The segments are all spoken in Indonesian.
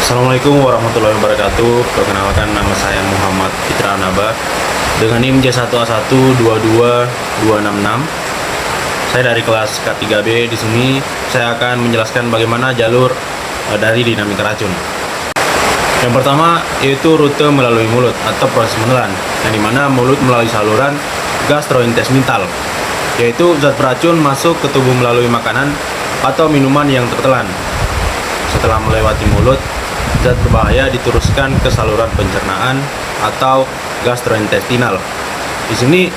Assalamualaikum warahmatullahi wabarakatuh. Perkenalkan, nama saya Muhammad Fitra Naba dengan NIM J1A1222266. Saya dari kelas K3B. Di sini saya akan menjelaskan bagaimana jalur dari dinamika racun. Yang pertama yaitu rute melalui mulut atau proses menelan, yang dimana mulut melalui saluran gastrointestinal, yaitu zat beracun masuk ke tubuh melalui makanan atau minuman yang tertelan. Setelah melewati mulut, zat berbahaya diteruskan ke saluran pencernaan atau gastrointestinal. Di sini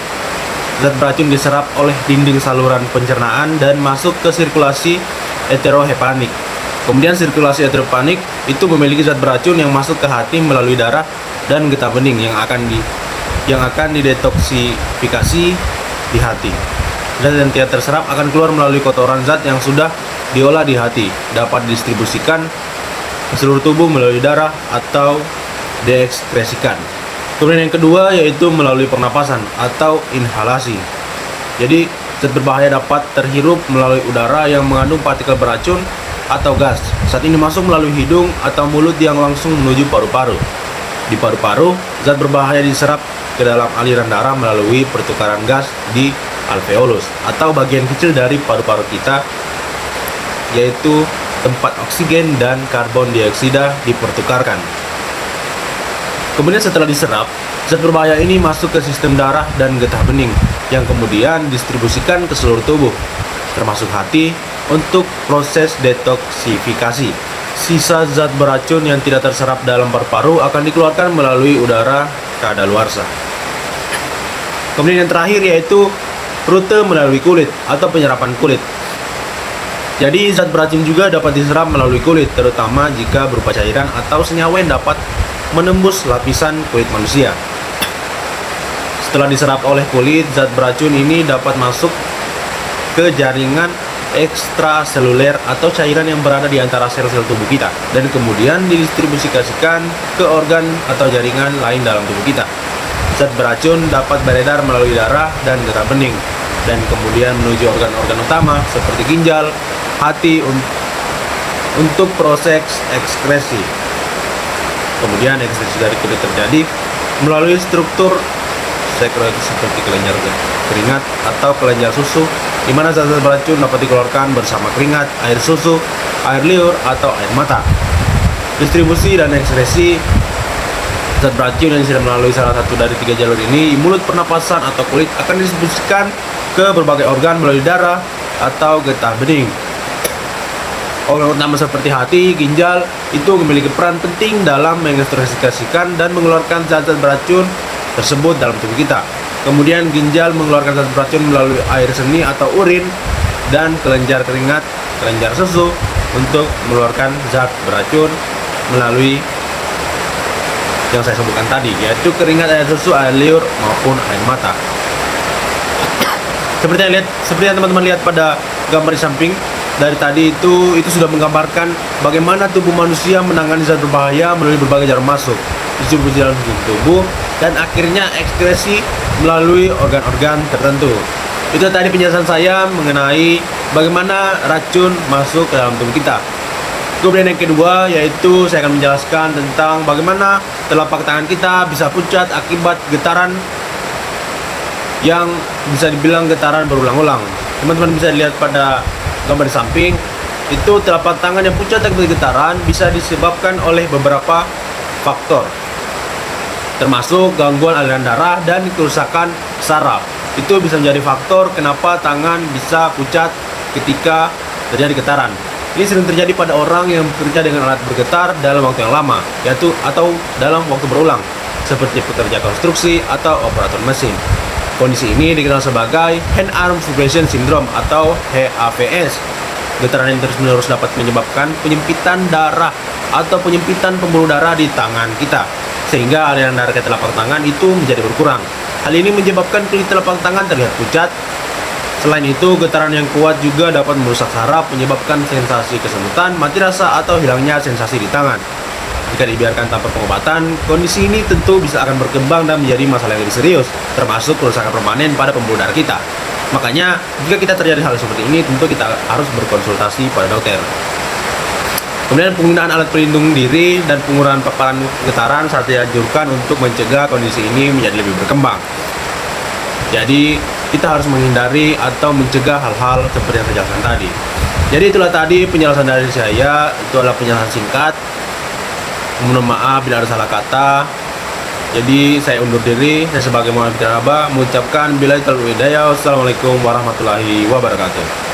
zat beracun diserap oleh dinding saluran pencernaan dan masuk ke sirkulasi enterohepatik. Kemudian sirkulasi enterohepatik itu memiliki zat beracun yang masuk ke hati melalui darah dan getah bening yang akan didetoksifikasi di hati. Zat yang tidak terserap akan keluar melalui kotoran zat yang sudah diolah di hati, dapat didistribusikan ke seluruh tubuh melalui darah atau diekskresikan. Kemudian yang kedua yaitu melalui pernapasan atau inhalasi. Jadi zat berbahaya dapat terhirup melalui udara yang mengandung partikel beracun atau gas. Saat ini masuk melalui hidung atau mulut yang langsung menuju paru-paru. Di paru-paru, zat berbahaya diserap ke dalam aliran darah melalui pertukaran gas di alveolus atau bagian kecil dari paru-paru kita, yaitu tempat oksigen dan karbon dioksida dipertukarkan. Kemudian setelah diserap, zat berbahaya ini masuk ke sistem darah dan getah bening yang kemudian distribusikan ke seluruh tubuh, termasuk hati, untuk proses detoksifikasi. Sisa zat beracun yang tidak terserap dalam paru-paru akan dikeluarkan melalui udara kadaluarsa. Kemudian yang terakhir yaitu rute melalui kulit atau penyerapan kulit. Jadi zat beracun juga dapat diserap melalui kulit, terutama jika berupa cairan atau senyawa yang dapat menembus lapisan kulit manusia. Setelah diserap oleh kulit, zat beracun ini dapat masuk ke jaringan ekstraseluler atau cairan yang berada di antara sel-sel tubuh kita, dan kemudian didistribusikan ke organ atau jaringan lain dalam tubuh kita. Zat beracun dapat beredar melalui darah dan getah bening, dan kemudian menuju organ-organ utama seperti ginjal, hati untuk proses ekskresi. Kemudian ekskresi dari kulit terjadi melalui struktur sekresi seperti kelenjar keringat atau kelenjar susu, di mana zat-zat beracun dapat dikeluarkan bersama keringat, air susu, air liur, atau air mata. Distribusi dan ekskresi zat beracun yang tidak melalui salah satu dari tiga jalur ini, mulut, pernapasan, atau kulit, akan didistribusikan ke berbagai organ melalui darah atau getah bening. Organ utama seperti hati, ginjal itu memiliki peran penting dalam mengekskresikan dan mengeluarkan zat-zat beracun tersebut dalam tubuh kita. Kemudian ginjal mengeluarkan zat beracun melalui air seni atau urin, dan kelenjar keringat, kelenjar susu untuk mengeluarkan zat beracun melalui yang saya sebutkan tadi, yaitu keringat, air susu, air liur, maupun air mata. Seperti yang teman-teman lihat pada gambar di samping dari tadi, itu sudah menggambarkan bagaimana tubuh manusia menangani zat berbahaya melalui berbagai jarum masuk, distribusi dalam tubuh, dan akhirnya ekskresi melalui organ-organ tertentu. Itu tadi penjelasan saya mengenai bagaimana racun masuk ke dalam tubuh kita. Kemudian yang kedua yaitu saya akan menjelaskan tentang bagaimana telapak tangan kita bisa pucat akibat getaran yang bisa dibilang getaran berulang-ulang. Teman-teman bisa lihat pada gambar di samping, itu telapak tangan yang pucat akibat getaran bisa disebabkan oleh beberapa faktor, termasuk gangguan aliran darah dan kerusakan saraf. Itu bisa menjadi faktor kenapa tangan bisa pucat ketika terjadi getaran. Ini sering terjadi pada orang yang bekerja dengan alat bergetar dalam waktu yang lama, yaitu atau dalam waktu berulang, seperti pekerja konstruksi atau operator mesin. Kondisi ini dikenal sebagai Hand Arm Vibration Syndrome atau HAVS. Getaran yang terus-menerus dapat menyebabkan penyempitan darah atau penyempitan pembuluh darah di tangan kita, sehingga aliran darah ke telapak tangan itu menjadi berkurang. Hal ini menyebabkan kulit telapak tangan terlihat pucat. Selain itu, getaran yang kuat juga dapat merusak saraf, menyebabkan sensasi kesemutan, mati rasa, atau hilangnya sensasi di tangan. Jika dibiarkan tanpa pengobatan, kondisi ini tentu bisa akan berkembang dan menjadi masalah yang lebih serius, termasuk kerusakan permanen pada pembuluh darah kita. Makanya, jika kita terjadi hal seperti ini, tentu kita harus berkonsultasi pada dokter. Kemudian penggunaan alat pelindung diri dan pengurangan paparan getaran saat dianjurkan untuk mencegah kondisi ini menjadi lebih berkembang. Jadi kita harus menghindari atau mencegah hal-hal seperti yang saya jelaskan tadi. Jadi itulah tadi penjelasan dari saya, itu adalah penjelasan singkat. Mohon maaf bila ada salah kata. Jadi saya undur diri, saya sebagai Muhammad Fitrabah mengucapkan billahi taufiq wal hidayah. Wassalamualaikum warahmatullahi wabarakatuh.